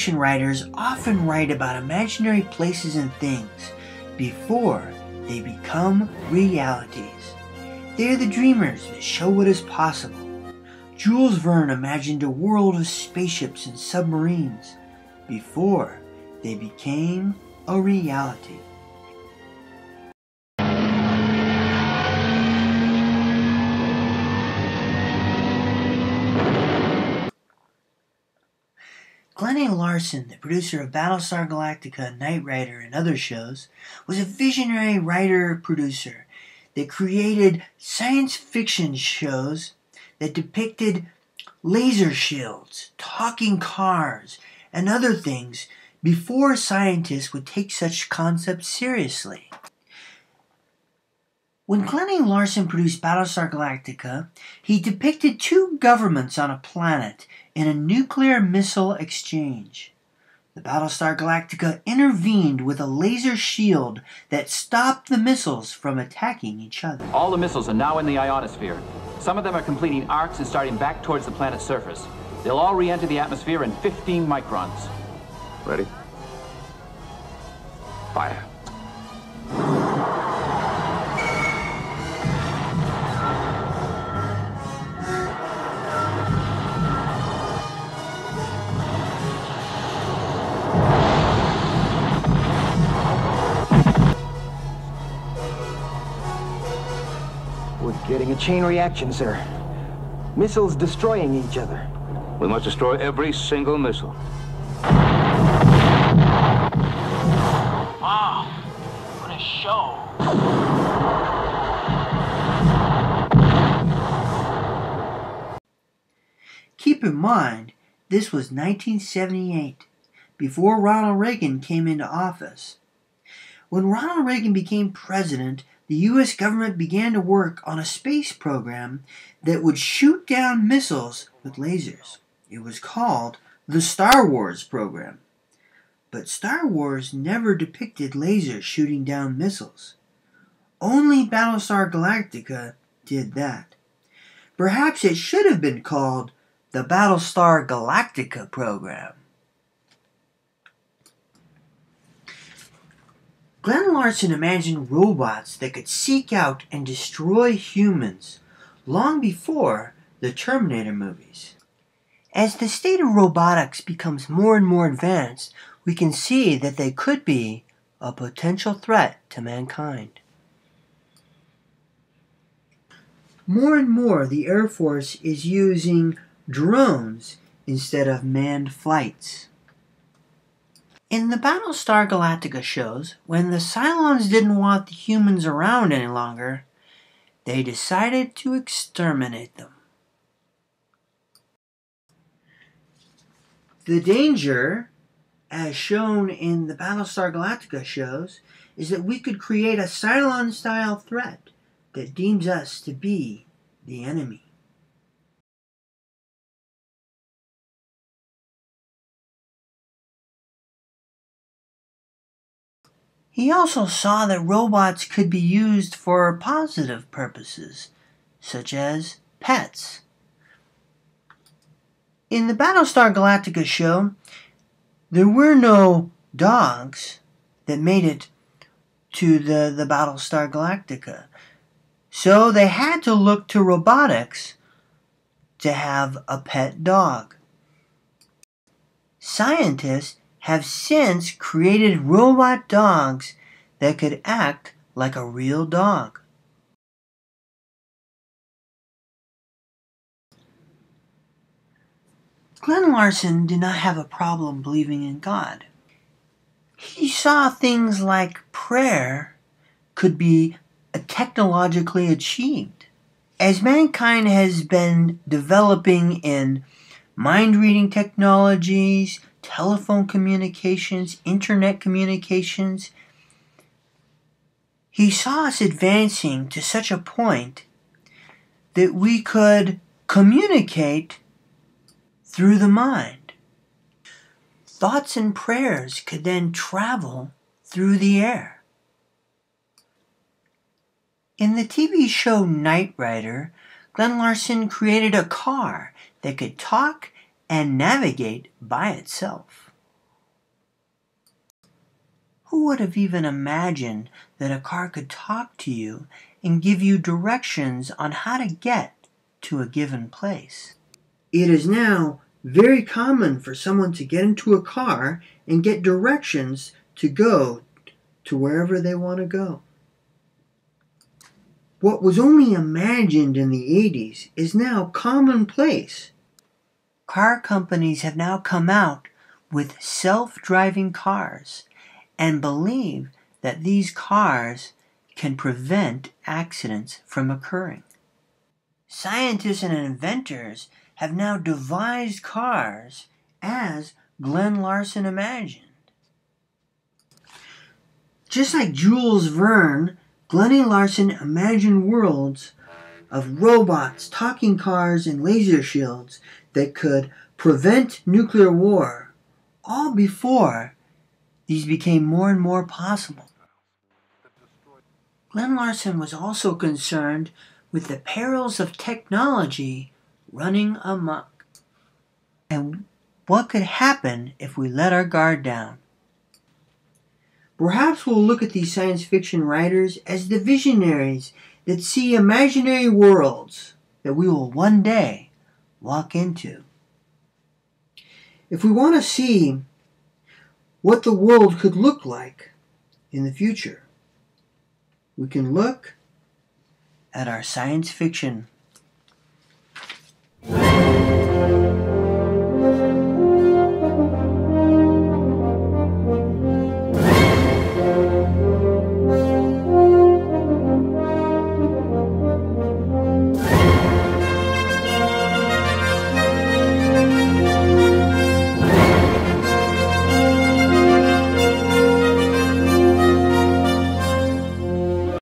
fiction writers often write about imaginary places and things before they become realities. They are the dreamers that show what is possible. Jules Verne imagined a world of spaceships and submarines before they became a reality. Glen Larson, the producer of Battlestar Galactica, Knight Rider, and other shows, was a visionary writer-producer that created science fiction shows that depicted laser shields, talking cars, and other things before scientists would take such concepts seriously. When Glen Larson produced Battlestar Galactica, he depicted two governments on a planet in a nuclear missile exchange. The Battlestar Galactica intervened with a laser shield that stopped the missiles from attacking each other. All the missiles are now in the ionosphere. Some of them are completing arcs and starting back towards the planet's surface. They'll all re-enter the atmosphere in 15 microns. Ready? Fire. We're getting a chain reaction, sir. Missiles destroying each other. We must destroy every single missile. Wow, what a show. Keep in mind, this was 1978, before Ronald Reagan came into office. When Ronald Reagan became president, the U.S. government began to work on a space program that would shoot down missiles with lasers. It was called the Star Wars program. But Star Wars never depicted lasers shooting down missiles. Only Battlestar Galactica did that. Perhaps it should have been called the Battlestar Galactica program. Glen Larson imagined robots that could seek out and destroy humans long before the Terminator movies. As the state of robotics becomes more and more advanced, we can see that they could be a potential threat to mankind. More and more, the Air Force is using drones instead of manned flights. In the Battlestar Galactica shows, when the Cylons didn't want the humans around any longer, they decided to exterminate them. The danger, as shown in the Battlestar Galactica shows, is that we could create a Cylon-style threat that deems us to be the enemy. He also saw that robots could be used for positive purposes, such as pets. In the Battlestar Galactica show, there were no dogs that made it to the Battlestar Galactica. So they had to look to robotics to have a pet dog. Scientists have since created robot dogs that could act like a real dog. Glen Larson did not have a problem believing in God. He saw things like prayer could be technologically achieved. As mankind has been developing in mind-reading technologies, telephone communications, internet communications, he saw us advancing to such a point that we could communicate through the mind. Thoughts and prayers could then travel through the air. In the TV show Knight Rider, Glen Larson created a car that could talk and navigate by itself. Who would have even imagined that a car could talk to you and give you directions on how to get to a given place? It is now very common for someone to get into a car and get directions to go to wherever they want to go. What was only imagined in the 80s is now commonplace. Car companies have now come out with self-driving cars and believe that these cars can prevent accidents from occurring. Scientists and inventors have now devised cars as Glen Larson imagined. Just like Jules Verne, Glen Larson imagined worlds of robots, talking cars, and laser shields that could prevent nuclear war, all before these became more and more possible. Glen Larson was also concerned with the perils of technology running amok, and what could happen if we let our guard down. Perhaps we'll look at these science fiction writers as the visionaries that see imaginary worlds that we will one day walk into. If we want to see what the world could look like in the future, we can look at our science fiction.